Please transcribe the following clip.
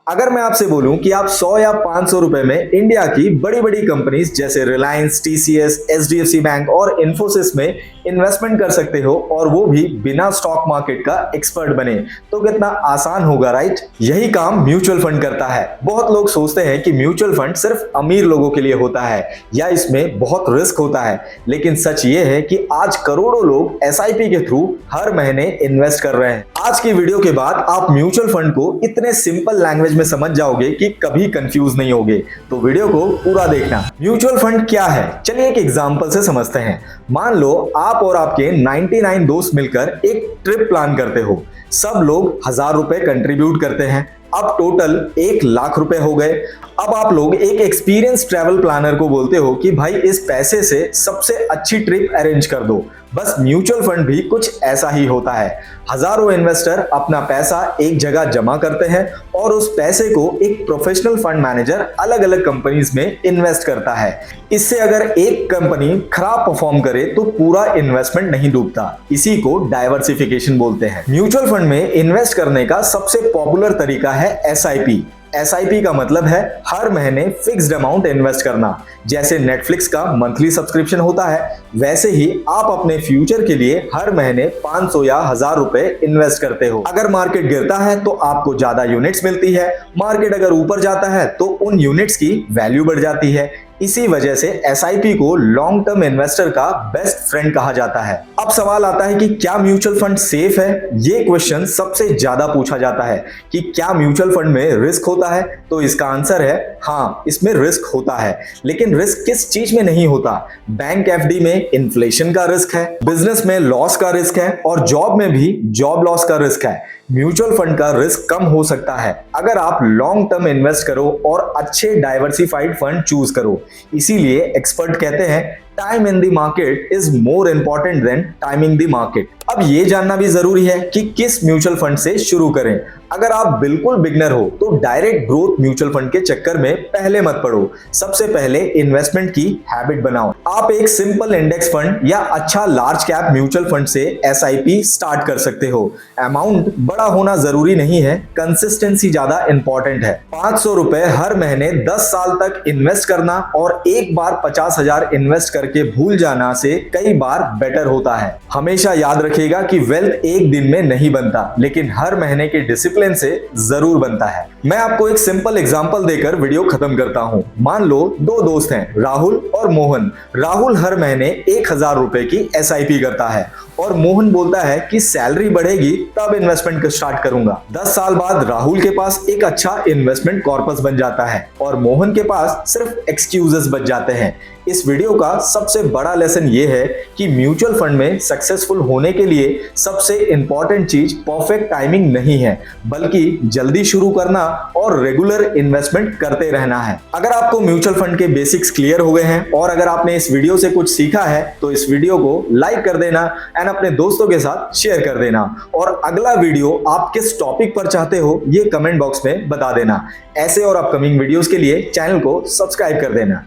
अगर मैं आपसे बोलूं कि आप 100 या 500 रुपए में इंडिया की बड़ी बड़ी कंपनीज जैसे रिलायंस, टीसीएस, एचडीएफसी बैंक और इन्फोसिस में इन्वेस्टमेंट कर सकते हो और वो भी बिना स्टॉक मार्केट का एक्सपर्ट बने, तो कितना आसान होगा, राइट? यही काम म्यूचुअल फंड करता है। बहुत लोग सोचते हैं कि म्यूचुअल फंड सिर्फ अमीर लोगों के लिए होता है या इसमें बहुत रिस्क होता है, लेकिन सच ये है कि आज करोड़ों लोग एसआईपी के थ्रू हर महीने इन्वेस्ट कर रहे हैं। आज की वीडियो के बाद आप म्यूचुअल फंड को इतने सिंपल लैंग्वेज में समझ जाओगे कि कभी कंफ्यूज नहीं होगे, तो वीडियो को पूरा देखना। म्यूचुअल फंड क्या है, चलिए एक एग्जांपल से समझते हैं। मान लो आप और आपके 99 दोस्त मिलकर एक ट्रिप प्लान करते हो। सब लोग 1000 रुपए कंट्रीब्यूट करते हैं। अब टोटल 1 लाख रुपए हो गए। अब आप लोग एक एक्सपीरियंस ट्रैवल प्लानर को बोलते हो कि भाई इस पैसे से सबसे अच्छी ट्रिप अरेंज कर दो। बस म्यूचुअल फंड भी कुछ ऐसा ही होता है। हजारों इन्वेस्टर अपना पैसा एक जगह जमा करते हैं और उस पैसे को एक प्रोफेशनल फंड मैनेजर अलग अलग कंपनीज में इन्वेस्ट करता है। इससे अगर एक कंपनी खराब परफॉर्म करे तो पूरा इन्वेस्टमेंट नहीं डूबता। इसी को डाइवर्सिफिकेशन बोलते हैं। म्यूचुअल फंड में इन्वेस्ट करने का सबसे पॉपुलर तरीका है एसआईपी। एसआईपी का मतलब है हर महीने फिक्स्ड अमाउंट इन्वेस्ट करना। जैसे नेटफ्लिक्स का मंथली सब्सक्रिप्शन होता है, वैसे ही आप अपने फ्यूचर के लिए हर महीने 500 या 1000 रुपए इन्वेस्ट करते हो। अगर मार्केट गिरता है तो आपको ज्यादा यूनिट्स मिलती है, मार्केट अगर ऊपर जाता है तो उन यूनिट्स की वैल्यू बढ़ जाती है। इसी वजह से एसआईपी को लॉन्ग टर्म इन्वेस्टर का बेस्ट फ्रेंड कहा जाता है। अब सवाल आता है कि क्या म्यूचुअल फंड सेफ है? ये क्वेश्चन सबसे ज्यादा पूछा जाता है कि क्या म्यूचुअल फंड में रिस्क होता है? तो इसका आंसर है हाँ, इसमें रिस्क होता है। लेकिन रिस्क किस चीज में नहीं होता? बैंक एफडी में इन्फ्लेशन का रिस्क है, बिजनेस में लॉस का रिस्क है और जॉब में भी जॉब लॉस का रिस्क है। म्यूचुअल फंड का रिस्क कम हो सकता है अगर आप लॉन्ग टर्म इन्वेस्ट करो और अच्छे डाइवर्सिफाइड फंड चूज करो। इसीलिए एक्सपर्ट कहते हैं time in the market is more important than timing the market. अब ये जानना भी जरूरी है कि किस म्यूचुअल फंड से शुरू करें। अगर आप बिल्कुल बिगनर हो तो डायरेक्ट ग्रोथ म्यूचुअल फंड के चक्कर में पहले मत पड़ो। सबसे पहले इन्वेस्टमेंट की हैबिट बनाओ। आप एक सिंपल इंडेक्स फंड या अच्छा लार्ज कैप म्यूचुअल फंड से एसआईपी स्टार्ट कर सकते हो। अमाउंट बड़ा होना जरूरी नहीं है, कंसिस्टेंसी ज्यादा इंपॉर्टेंट है। 500 रुपए हर महीने 10 साल तक इन्वेस्ट करना और एक बार 50,000 इन्वेस्ट करके भूल जाना से कई बार बेटर होता है। हमेशा याद रखिएगा कि वेल्थ एक दिन में नहीं बनता, लेकिन हर महीने के डिसिप्लिन से जरूर बनता है। मैं आपको एक सिंपल एग्जांपल देकर वीडियो खत्म करता हूं। मान लो 2 दोस्त हैं, राहुल और मोहन। राहुल हर महीने 1000 रुपए की एसआईपी करता है और मोहन बोलता है कि सैलरी बढ़ेगी तब इन्वेस्टमेंट स्टार्ट करूंगा। 10 साल बाद राहुल के पास एक अच्छा इन्वेस्टमेंट कॉर्पस बन जाता है और मोहन के पास सिर्फ एक्सक्यूजेस बच जाते हैं। इस वीडियो का सबसे बड़ा लेसन ये है कि म्यूचुअल फंड में सक्सेसफुल होने के लिए सबसे इंपॉर्टेंट चीज परफेक्ट टाइमिंग नहीं है, बल्कि जल्दी शुरू करना और रेगुलर इन्वेस्टमेंट करते रहना है। अगर आपको म्यूचुअल फंड के बेसिक्स क्लियर हो गए हैं और अगर आपने इस वीडियो से कुछ सीखा है तो इस वीडियो को लाइक कर देना एंड अपने दोस्तों के साथ शेयर कर देना। और अगला वीडियो आप किस टॉपिक पर चाहते हो ये कमेंट बॉक्स में बता देना। ऐसे और अपकमिंग वीडियोस के लिए चैनल को सब्सक्राइब कर देना।